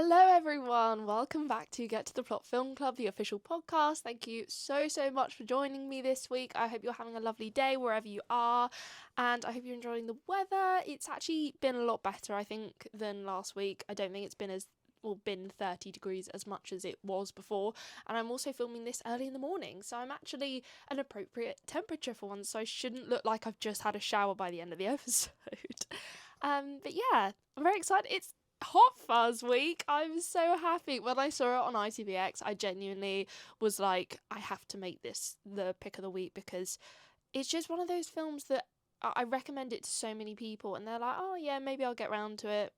Hello everyone, welcome back to Get to the Plot Film Club, the official podcast. Thank you so much for joining me this week. I hope you're having a lovely day wherever you are, and I hope you're enjoying the weather. It's actually been a lot better, I think, than last week. I don't think it's been 30 degrees as much as it was before, and I'm also filming this early in the morning, so I'm actually an appropriate temperature for once, so I shouldn't look like I've just had a shower by the end of the episode. But yeah, I'm very excited. It's Hot Fuzz week. I'm so happy. When I saw it on ITVX, I genuinely was like, I have to make this the pick of the week because it's just one of those films that I recommend it to so many people and they're like, oh yeah, maybe I'll get round to it.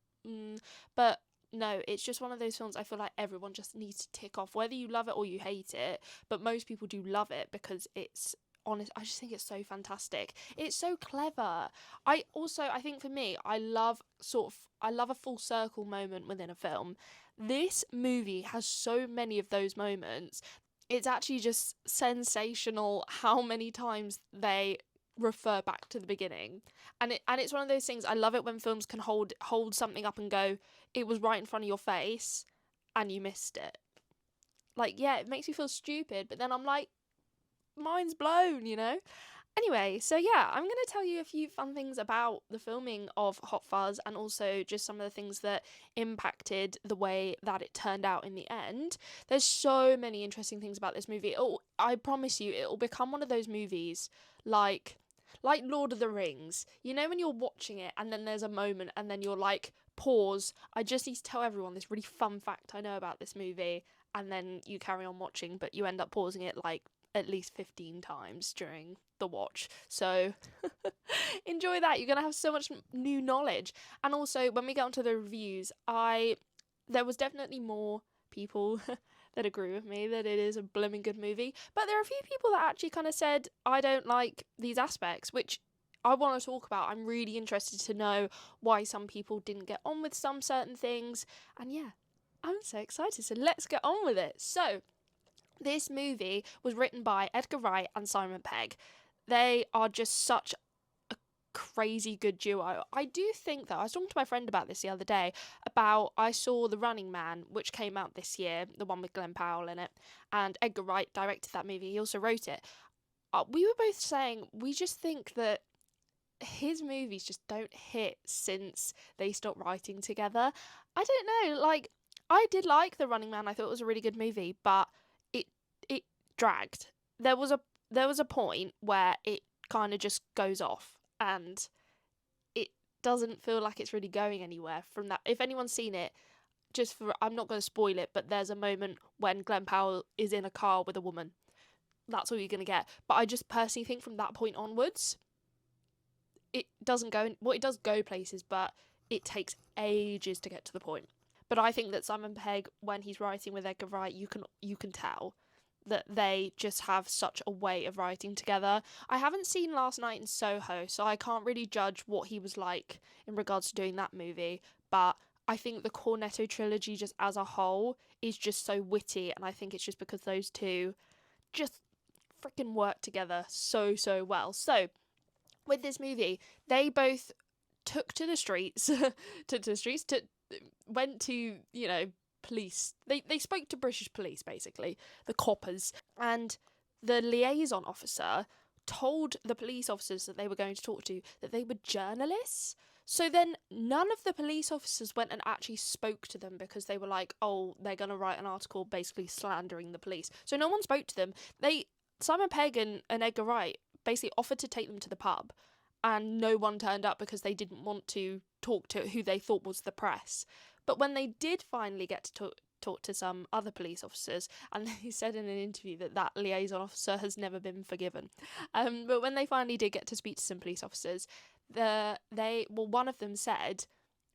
But no, it's just one of those films I feel like everyone just needs to tick off, whether you love it or you hate it. But most people do love it because it's honest. I just think it's so fantastic. It's so clever. I think for me, I love a full circle moment within a film. This movie has so many of those moments. It's actually just sensational how many times they refer back to the beginning. And it's one of those things, I love it when films can hold something up and go, it was right in front of your face and you missed it. Like, yeah, it makes me feel stupid, but then I'm like, mind's blown, you know? Anyway, so yeah, I'm going to tell you a few fun things about the filming of Hot Fuzz and also just some of the things that impacted the way that it turned out in the end. There's so many interesting things about this movie. I promise you, it'll become one of those movies like Lord of the Rings. You know when you're watching it and then there's a moment and then you're like, pause, I just need to tell everyone this really fun fact I know about this movie, and then you carry on watching, but you end up pausing it like at least 15 times during the watch. So enjoy that. You're going to have so much new knowledge. And also, when we get onto the reviews, there was definitely more people that agree with me that it is a blooming good movie. But there are a few people that actually kind of said, I don't like these aspects, which I want to talk about. I'm really interested to know why some people didn't get on with some certain things. And yeah, I'm so excited. So let's get on with it. So this movie was written by Edgar Wright and Simon Pegg. They are just such a crazy good duo. I do think, though, I was talking to my friend about this the other day, I saw The Running Man, which came out this year, the one with Glenn Powell in it, and Edgar Wright directed that movie. He also wrote it. We were both saying we just think that his movies just don't hit since they stopped writing together. I don't know, like, I did like The Running Man. I thought it was a really good movie, but it dragged. There was a point where it kind of just goes off and it doesn't feel like it's really going anywhere from that. If anyone's seen it, I'm not going to spoil it, but there's a moment when Glenn Powell is in a car with a woman. That's all you're going to get. But I just personally think from that point onwards, it doesn't go, well, it does go places, but it takes ages to get to the point. But I think that Simon Pegg, when he's writing with Edgar Wright, you can tell that they just have such a way of writing together. I haven't seen Last Night in Soho, so I can't really judge what he was like in regards to doing that movie, but I think the Cornetto trilogy just as a whole is just so witty, and I think it's just because those two just freaking work together so well. So, with this movie, they both took to the streets, went to, police. They spoke to British police, basically, the coppers, and the liaison officer told the police officers that they were going to talk to that they were journalists. So then none of the police officers went and actually spoke to them because they were like, oh, they're going to write an article basically slandering the police. So no one spoke to them. Simon Pegg and Edgar Wright basically offered to take them to the pub, and no one turned up because they didn't want to talk to who they thought was the press. But when they did finally get to talk to some other police officers, and he said in an interview that liaison officer has never been forgiven. But when they finally did get to speak to some police officers, one of them said,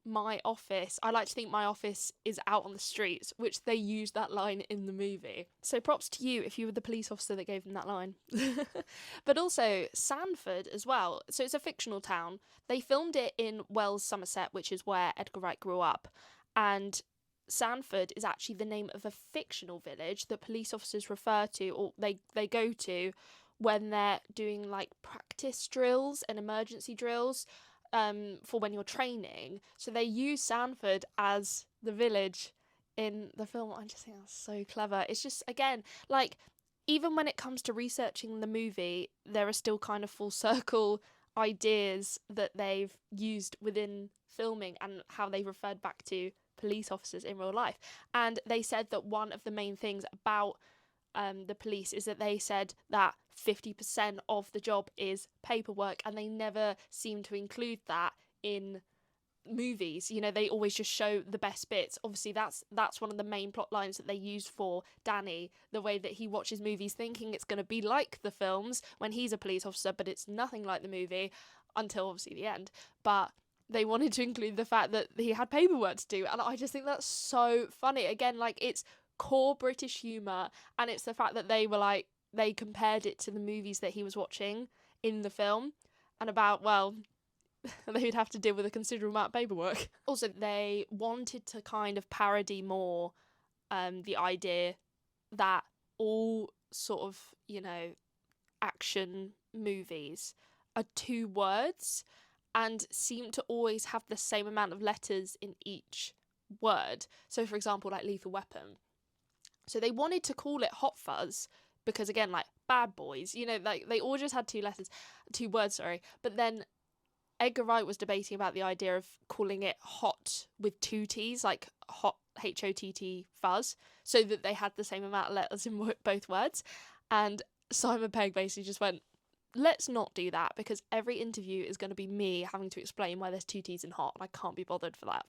I like to think my office is out on the streets, which they used that line in the movie. So props to you if you were the police officer that gave them that line. But also Sandford as well. So it's a fictional town. They filmed it in Wells, Somerset, which is where Edgar Wright grew up. And Sandford is actually the name of a fictional village that police officers refer to, or they go to when they're doing like practice drills and emergency drills for when you're training. So they use Sandford as the village in the film. I just think that's so clever. It's just, again, like, even when it comes to researching the movie, there are still kind of full circle ideas that they've used within filming and how they referred back to police officers in real life. And they said that one of the main things about the police is that they said that 50% of the job is paperwork, and they never seem to include that in movies. You know, they always just show the best bits. Obviously that's one of the main plot lines that they use for Danny, the way that he watches movies thinking it's going to be like the films when he's a police officer, but it's nothing like the movie until obviously the end. But they wanted to include the fact that he had paperwork to do, and I just think that's so funny. Again, like, it's core British humour, and it's the fact that they were like, they compared it to the movies that he was watching in the film, and about, well, they would have to deal with a considerable amount of paperwork. Also, they wanted to kind of parody more the idea that all sort of, you know, action movies are 2 words and seem to always have the same amount of letters in each word. So, for example, like Lethal Weapon. So they wanted to call it Hot Fuzz because, again, like, bad boys, you know, like, they all just had 2 words, but then Edgar Wright was debating about the idea of calling it hot with 2 T's, like hot, H-O-T-T, fuzz, so that they had the same amount of letters in both words. And Simon Pegg basically just went, let's not do that, because every interview is going to be me having to explain why there's 2 T's in hot, and I can't be bothered for that.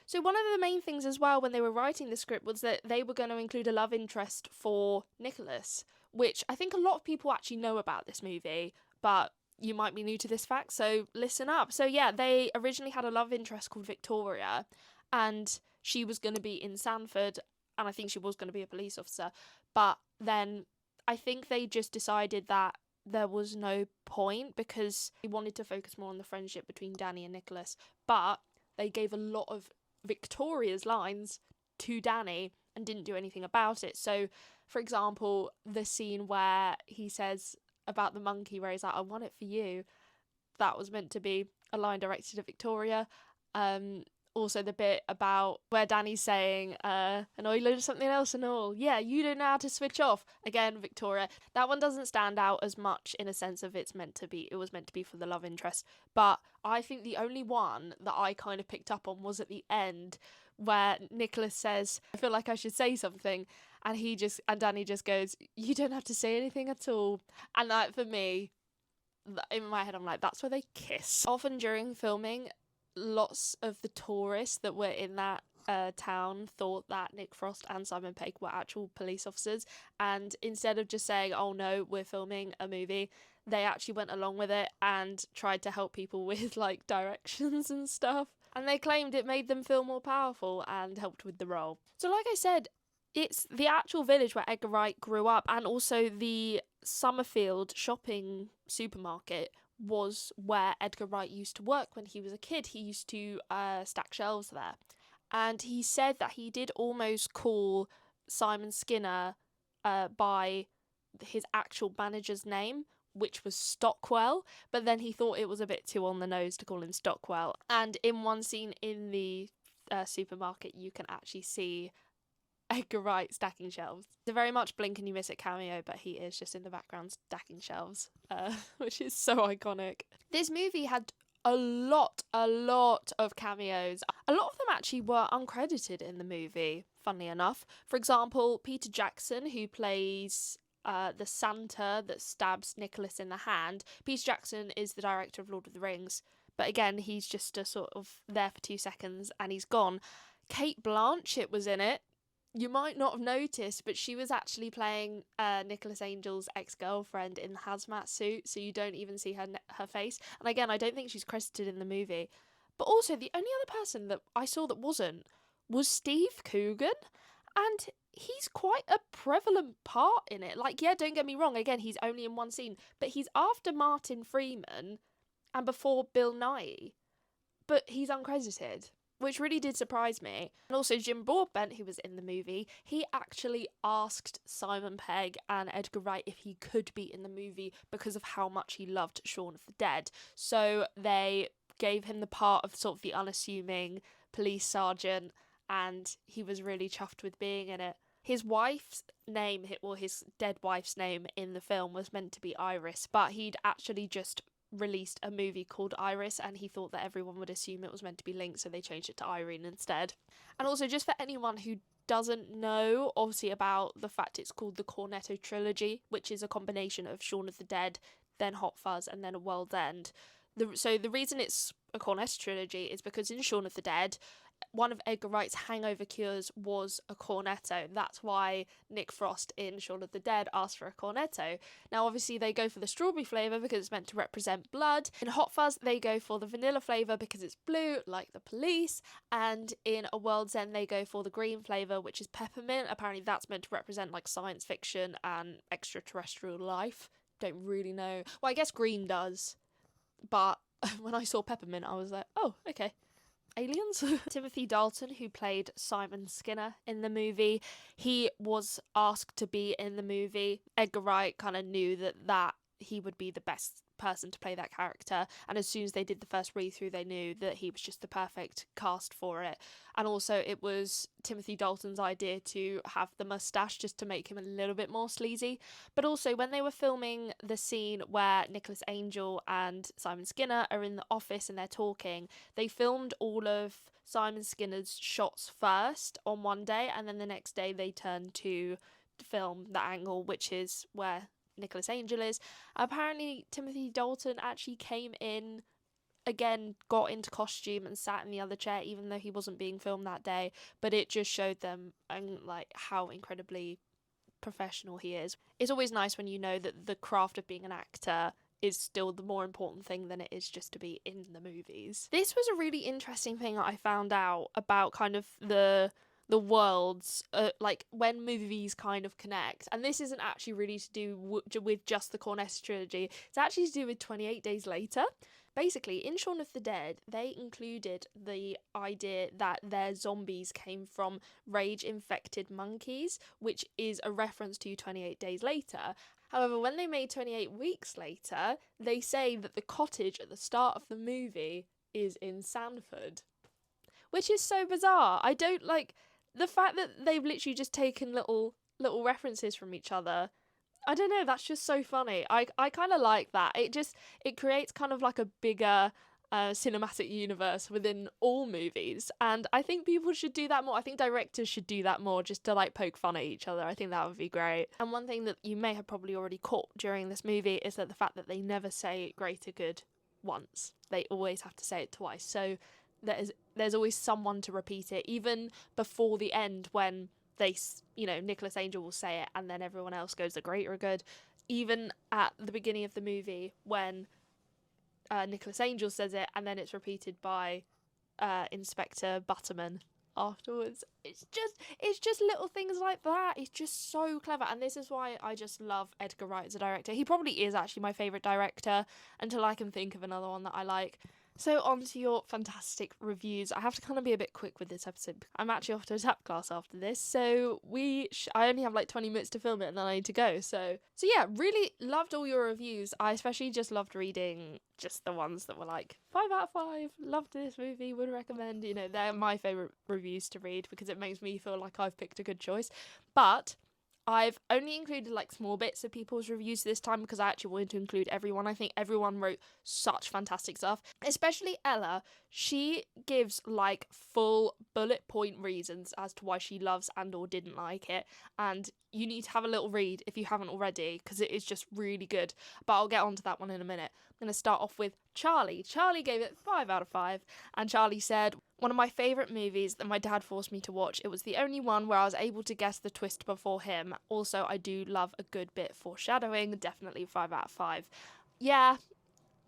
So one of the main things as well when they were writing the script was that they were going to include a love interest for Nicholas, which I think a lot of people actually know about this movie, but you might be new to this fact, so listen up. So yeah, they originally had a love interest called Victoria, and she was going to be in Sanford, and I think she was going to be a police officer, but then I think they just decided that there was no point because they wanted to focus more on the friendship between Danny and Nicholas, but they gave a lot of Victoria's lines to Danny and didn't do anything about it. So, for example, the scene where he says about the monkey, where he's like, I want it for you, that was meant to be a line directed at Victoria. Also the bit about where Danny's saying, and I learned something else and all. Yeah, you don't know how to switch off. Again, Victoria. That one doesn't stand out as much in a sense of it was meant to be for the love interest. But I think the only one that I kind of picked up on was at the end where Nicholas says, I feel like I should say something. And Danny just goes, you don't have to say anything at all. And that, for me, in my head, I'm like, that's where they kiss. Often during filming, lots of the tourists that were in that town thought that Nick Frost and Simon Pegg were actual police officers, and instead of just saying, oh no, we're filming a movie, they actually went along with it and tried to help people with like directions and stuff, and they claimed it made them feel more powerful and helped with the role. So like I said, it's the actual village where Edgar Wright grew up, and also the Summerfield shopping supermarket was where Edgar Wright used to work when he was a kid. He used to stack shelves there. And he said that he did almost call Simon Skinner by his actual manager's name, which was Stockwell, but then he thought it was a bit too on the nose to call him Stockwell. And in one scene in the supermarket, you can actually see Edgar Wright stacking shelves. It's a very much blink and you miss it cameo, but he is just in the background stacking shelves, which is so iconic. This movie had a lot of cameos. A lot of them actually were uncredited in the movie, funnily enough. For example, Peter Jackson, who plays the Santa that stabs Nicholas in the hand. Peter Jackson is the director of Lord of the Rings, but again, he's just a sort of there for 2 seconds and he's gone. Cate Blanchett was in it. You might not have noticed, but she was actually playing Nicholas Angel's ex-girlfriend in the hazmat suit, so you don't even see her face. And again, I don't think she's credited in the movie. But also, the only other person that I saw that wasn't was Steve Coogan, and he's quite a prevalent part in it. Like, yeah, don't get me wrong, again, he's only in one scene, but he's after Martin Freeman and before Bill Nighy, but he's uncredited, which really did surprise me. And also Jim Broadbent, who was in the movie, he actually asked Simon Pegg and Edgar Wright if he could be in the movie because of how much he loved Shaun of the Dead. So they gave him the part of sort of the unassuming police sergeant, and he was really chuffed with being in it. His wife's name, or his dead wife's name in the film, was meant to be Iris, but he'd actually just released a movie called Iris, and he thought that everyone would assume it was meant to be linked, so they changed it to Irene instead. And also, just for anyone who doesn't know, obviously, about the fact it's called the Cornetto Trilogy, which is a combination of Shaun of the Dead, then Hot Fuzz, and then A World's End. So the reason it's a Cornetto Trilogy is because in Shaun of the Dead, one of Edgar Wright's hangover cures was a cornetto. That's why Nick Frost in Shaun of the Dead asked for a cornetto. Now, obviously, they go for the strawberry flavour because it's meant to represent blood. In Hot Fuzz, they go for the vanilla flavour because it's blue, like the police. And in A World's End, they go for the green flavour, which is peppermint. Apparently, that's meant to represent like science fiction and extraterrestrial life. Don't really know. Well, I guess green does. But when I saw peppermint, I was like, oh, okay. Aliens. Timothy Dalton, who played Simon Skinner in the movie, he was asked to be in the movie. Edgar Wright kind of knew that he would be the best person to play that character, and as soon as they did the first read through, they knew that he was just the perfect cast for it. And also, it was Timothy Dalton's idea to have the mustache just to make him a little bit more sleazy. But also, when they were filming the scene where Nicholas Angel and Simon Skinner are in the office and they're talking, they filmed all of Simon Skinner's shots first on one day, and then the next day they turned to film the angle, which is where Nicholas Angel is. Apparently, Timothy Dalton actually came in again, got into costume and sat in the other chair, even though he wasn't being filmed that day. But it just showed them like how incredibly professional he is. It's always nice when you know that the craft of being an actor is still the more important thing than it is just to be in the movies. This was a really interesting thing that I found out about kind of the worlds, like when movies kind of connect. And this isn't actually really to do with just the Cornetto trilogy. It's actually to do with 28 Days Later. Basically, in Shaun of the Dead, they included the idea that their zombies came from rage-infected monkeys, which is a reference to 28 Days Later. However, when they made 28 Weeks Later, they say that the cottage at the start of the movie is in Sanford, which is so bizarre. I don't like the fact that they've literally just taken little references from each other. I don't know, that's just so funny. I kind of like that. It creates kind of like a bigger cinematic universe within all movies, and I think people should do that more. I think directors should do that more, just to like poke fun at each other. I think that would be great. And one thing that you may have probably already caught during this movie is that the fact that they never say greater good once. They always have to say it twice. So there's always someone to repeat it, even before the end when they, Nicholas Angel will say it and then everyone else goes the greater good. Even at the beginning of the movie when Nicholas Angel says it and then it's repeated by Inspector Butterman afterwards. It's just little things like that. It's just so clever, and this is why I just love Edgar Wright as a director. He probably is actually my favourite director until I can think of another one that I like. So on to your fantastic reviews. I have to kind of be a bit quick with this episode. I'm actually off to a tap class after this, so I only have like 20 minutes to film it and then I need to go. So yeah, really loved all your reviews. I especially just loved reading just the ones that were like 5 out of 5, loved this movie, would recommend. They're my favourite reviews to read because it makes me feel like I've picked a good choice. But I've only included like small bits of people's reviews this time because I actually wanted to include everyone. I think everyone wrote such fantastic stuff, especially Ella. She gives like full bullet point reasons as to why she loves and or didn't like it, and you need to have a little read if you haven't already because it is just really good. But I'll get onto that one in a minute. I'm going to start off with Charlie. Charlie gave it 5 out of 5, and Charlie said, "One of my favourite movies that my dad forced me to watch. It was the only one where I was able to guess the twist before him. Also, I do love a good bit foreshadowing. Definitely 5 out of 5. Yeah,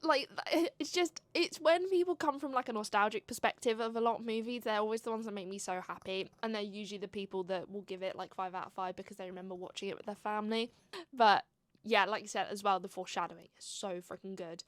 like, it's when people come from like a nostalgic perspective of a lot of movies, they're always the ones that make me so happy, and they're usually the people that will give it like 5 out of 5 because they remember watching it with their family. But yeah, like you said as well, the foreshadowing is so freaking good.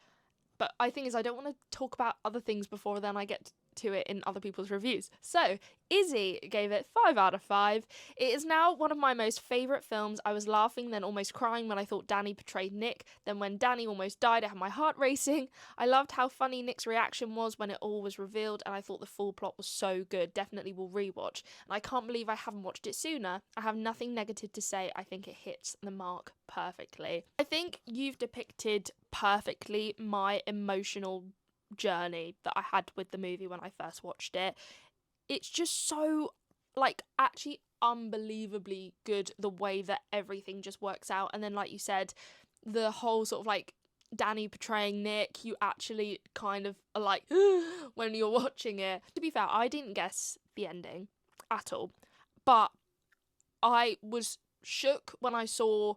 But I think I don't want to talk about other things before then I get to it in other people's reviews. So, Izzy gave it 5 out of 5. It is now one of my most favourite films. I was laughing, then almost crying when I thought Danny portrayed Nick. Then when Danny almost died, I had my heart racing. I loved how funny Nick's reaction was when it all was revealed, and I thought the full plot was so good. Definitely will rewatch. And I can't believe I haven't watched it sooner. I have nothing negative to say. I think it hits the mark perfectly. I think you've depicted perfectly my emotional journey that I had with the movie when I first watched it. It's just so, like, actually unbelievably good, the way that everything just works out. And then, like you said, the whole sort of, like, Danny portraying Nick, you actually kind of are like, when you're watching it. To be fair, I didn't guess the ending at all, but I was shook when I saw,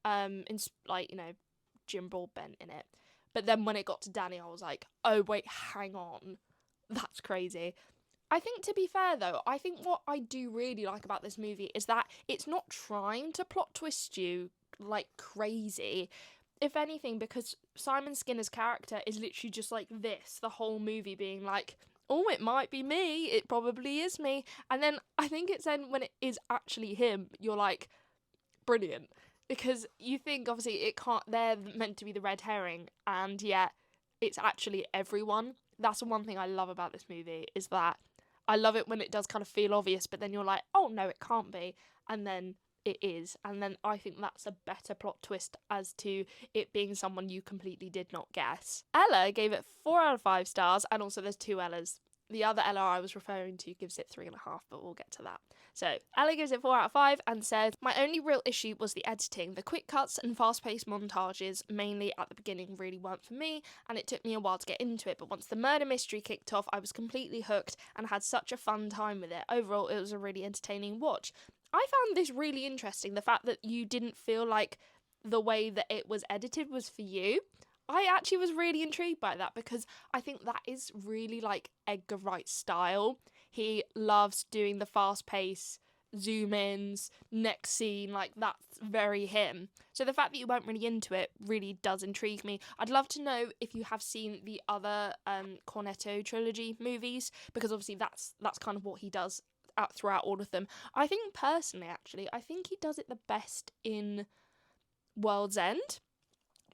Jim Broadbent in it. But then when it got to Danny, I was like, oh, wait, hang on. That's crazy. I think, to be fair, though, I think what I do really like about this movie is that it's not trying to plot twist you like crazy. If anything, because Simon Skinner's character is literally just like this, the whole movie being like, oh, it might be me, it probably is me. And then I think it's then when it is actually him, you're like, brilliant. Because you think, obviously, they're meant to be the red herring, and yet it's actually everyone. That's the one thing I love about this movie, is that I love it when it does kind of feel obvious, but then you're like, oh no, it can't be. And then it is. And then I think that's a better plot twist as to it being someone you completely did not guess. Ella gave it 4 out of 5 stars, and also there's 2 Ellas. The other Ella I was referring to gives it 3.5, but we'll get to that. So, Ella gives it 4 out of 5 and says, my only real issue was the editing. The quick cuts and fast-paced montages, mainly at the beginning, really weren't for me, and it took me a while to get into it. But once the murder mystery kicked off, I was completely hooked and had such a fun time with it. Overall, it was a really entertaining watch. I found this really interesting, the fact that you didn't feel like the way that it was edited was for you. I actually was really intrigued by that, because I think that is really like Edgar Wright's style. He loves doing the fast pace, zoom ins, next scene, like that's very him. So the fact that you weren't really into it really does intrigue me. I'd love to know if you have seen the other Cornetto trilogy movies, because obviously that's kind of what he does throughout all of them. I think personally, actually, I think he does it the best in World's End,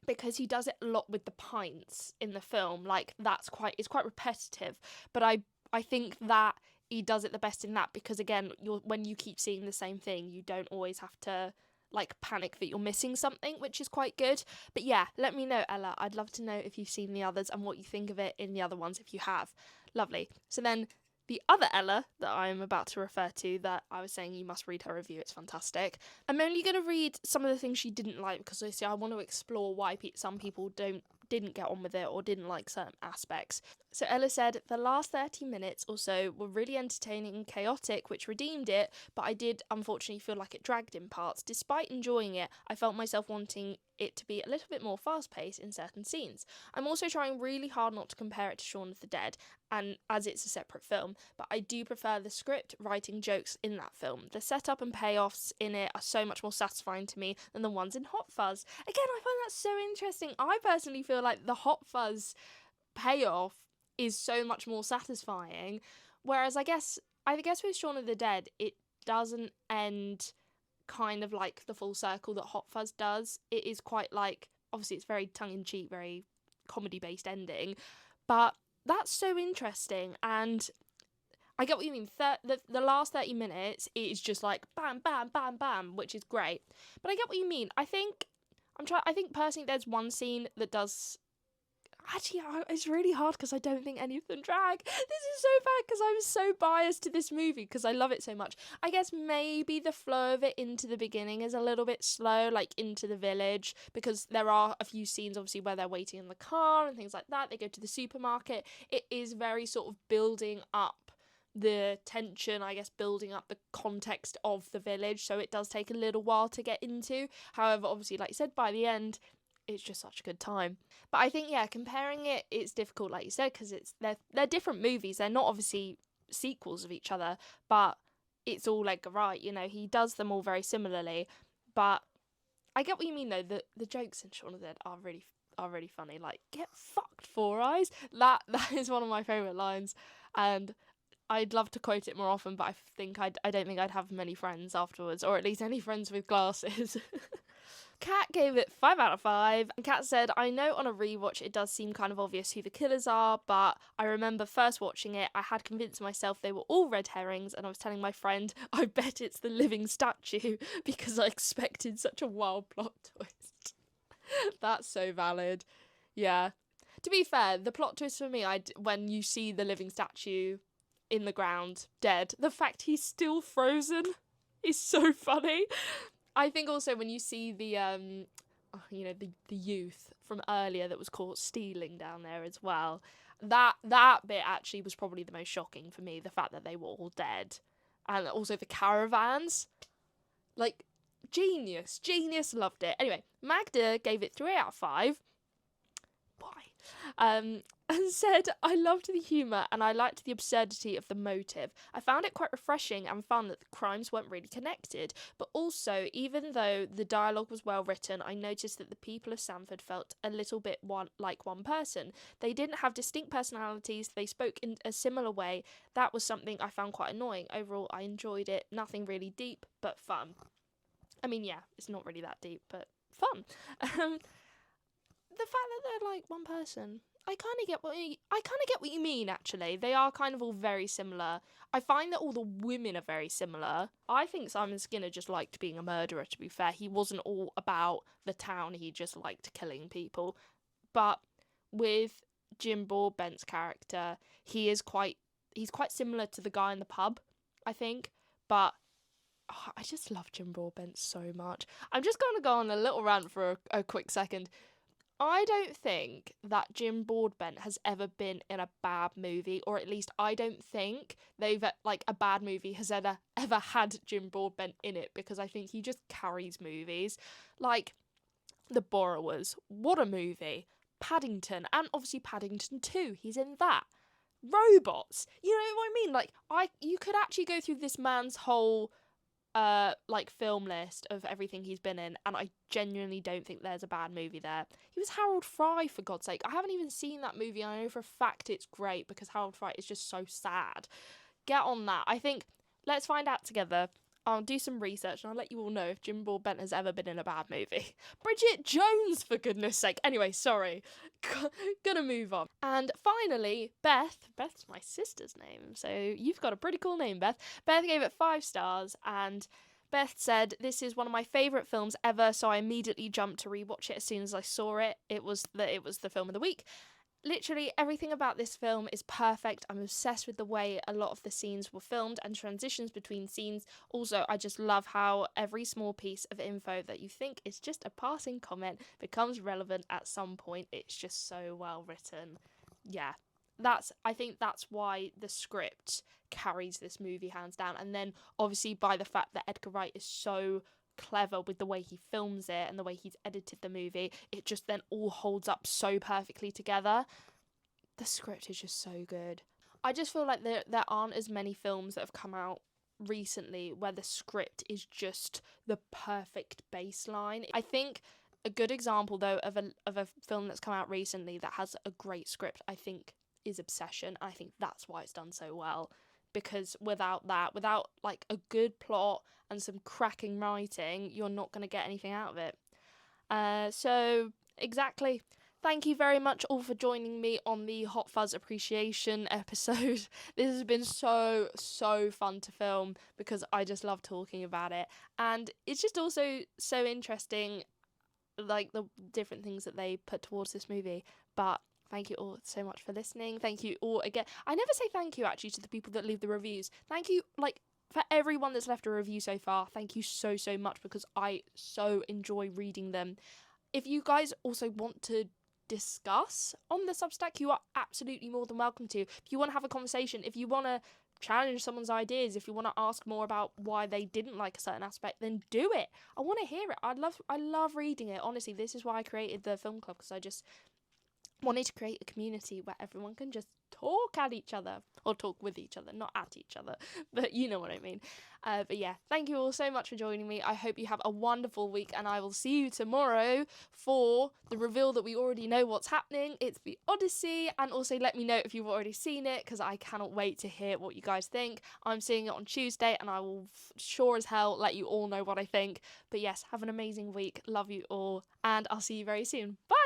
because he does it a lot with the pints in the film. Like, it's quite repetitive, but I think that he does it the best in that, because again, when you keep seeing the same thing, you don't always have to like panic that you're missing something, which is quite good. But yeah, let me know, Ella. I'd love to know if you've seen the others and what you think of it in the other ones if you have. Lovely. So then the other Ella that I'm about to refer to, that I was saying you must read her review, it's fantastic. I'm only going to read some of the things she didn't like, because I want to explore why some people didn't get on with it or didn't like certain aspects. So Ella said, the last 30 minutes or so were really entertaining and chaotic, which redeemed it, but I did unfortunately feel like it dragged in parts. Despite enjoying it, I felt myself wanting it to be a little bit more fast-paced in certain scenes. I'm also trying really hard not to compare it to Shaun of the Dead, and as it's a separate film, but I do prefer the script writing jokes in that film. The setup and payoffs in it are so much more satisfying to me than the ones in Hot Fuzz. Again, I find that so interesting. I personally feel like the Hot Fuzz payoff is so much more satisfying, whereas I guess with Shaun of the Dead, it doesn't end kind of like the full circle that Hot Fuzz does. It is quite like, obviously it's very tongue-in-cheek, very comedy-based ending, but that's so interesting. And I get what you mean. The last 30 minutes is just like bam, bam, bam, bam, which is great. But I get what you mean. I think personally there's one scene that does. Actually, it's really hard because I don't think any of them drag. This is so bad because I'm so biased to this movie because I love it so much. I guess maybe the flow of it into the beginning is a little bit slow, like into the village, because there are a few scenes obviously where they're waiting in the car and things like that. They go to the supermarket. It is very sort of building up the tension, I guess, building up the context of the village. So it does take a little while to get into. However, obviously, like you said, by the end, it's just such a good time. But I think, yeah, comparing it's difficult, like you said, because they're different movies. They're not obviously sequels of each other, but it's all Edgar Wright, you know, he does them all very similarly. But I get what you mean, though. The jokes in Shaun of the Dead are really are really funny. Like, get fucked, Four Eyes. That is one of my favourite lines, and I'd love to quote it more often, but I don't think I'd have many friends afterwards, or at least any friends with glasses. Kat gave it 5 out of 5, and Kat said, I know on a rewatch it does seem kind of obvious who the killers are, but I remember first watching it, I had convinced myself they were all red herrings, and I was telling my friend, I bet it's the living statue, because I expected such a wild plot twist. That's so valid. Yeah. To be fair, the plot twist for me, when you see the living statue in the ground, dead, the fact he's still frozen is so funny. I think also when you see the youth from earlier that was caught stealing down there as well, that bit actually was probably the most shocking for me, the fact that they were all dead. And also the caravans. Like, genius, loved it. Anyway, Magda gave it 3 out of 5. Why? And said, I loved the humour and I liked the absurdity of the motive. I found it quite refreshing and fun that the crimes weren't really connected, but also, even though the dialogue was well written, I noticed that the people of Sanford felt a little bit like one person. They didn't have distinct personalities, they spoke in a similar way. That was something I found quite annoying. Overall, I enjoyed it. Nothing really deep, but fun. I mean, yeah, it's not really that deep, but fun. The fact that they're like one person, I kind of get what you mean. Actually, they are kind of all very similar. I find that all the women are very similar. I think Simon Skinner just liked being a murderer. To be fair, he wasn't all about the town. He just liked killing people. But with Jim Broadbent's character, he's quite similar to the guy in the pub, I think. But I just love Jim Broadbent so much. I'm just going to go on a little rant for a quick second. I don't think that Jim Broadbent has ever been in a bad movie, or at least I don't think a bad movie has ever had Jim Broadbent in it, because I think he just carries movies. Like The Borrowers, what a movie. Paddington, and obviously Paddington 2, he's in that. Robots, you know what I mean? Like, you could actually go through this man's whole film list of everything he's been in, and I genuinely don't think there's a bad movie there. He was Harold Fry, for God's sake. I haven't even seen that movie. I know for a fact it's great because Harold Fry is just so sad. Get on that. I think let's find out together. I'll do some research and I'll let you all know if Jim Broadbent has ever been in a bad movie. Bridget Jones, for goodness sake. Anyway, sorry. Gonna move on. And finally, Beth's my sister's name, so you've got a pretty cool name, Beth. Beth gave it 5 stars, and Beth said, this is one of my favourite films ever, so I immediately jumped to rewatch it as soon as I saw it. It was the film of the week. Literally everything about this film is perfect. I'm obsessed with the way a lot of the scenes were filmed and transitions between scenes. Also, I just love how every small piece of info that you think is just a passing comment becomes relevant at some point. It's just so well written. Yeah, I think that's why the script carries this movie hands down. And then obviously by the fact that Edgar Wright is so clever with the way he films it and the way he's edited the movie, it just then all holds up so perfectly together. The script is just so good. I just feel like there aren't as many films that have come out recently where the script is just the perfect baseline. I think a good example though of a film that's come out recently that has a great script, I think, is Obsession. I think that's why it's done so well, because without like a good plot and some cracking writing, you're not going to get anything out of it. So, exactly. Thank you very much all for joining me on the Hot Fuzz appreciation episode. This has been so fun to film because I just love talking about it. And it's just also so interesting, like the different things that they put towards this movie. But thank you all so much for listening. Thank you all again. I never say thank you actually to the people that leave the reviews. Thank you, for everyone that's left a review so far. Thank you so much, because I so enjoy reading them. If you guys also want to discuss on the Substack, you are absolutely more than welcome to. If you want to have a conversation, if you want to challenge someone's ideas, if you want to ask more about why they didn't like a certain aspect, then do it. I want to hear it. I love reading it. Honestly, this is why I created the film club, because I just wanted to create a community where everyone can just talk at each other, or talk with each other, not at each other, but you know what I mean. But yeah, thank you all so much for joining me. I hope you have a wonderful week, and I will see you tomorrow for the reveal that we already know what's happening. It's the Odyssey, and also let me know if you've already seen it, because I cannot wait to hear what you guys think. I'm seeing it on Tuesday, and I will sure as hell let you all know what I think. But yes, have an amazing week. Love you all, and I'll see you very soon. Bye!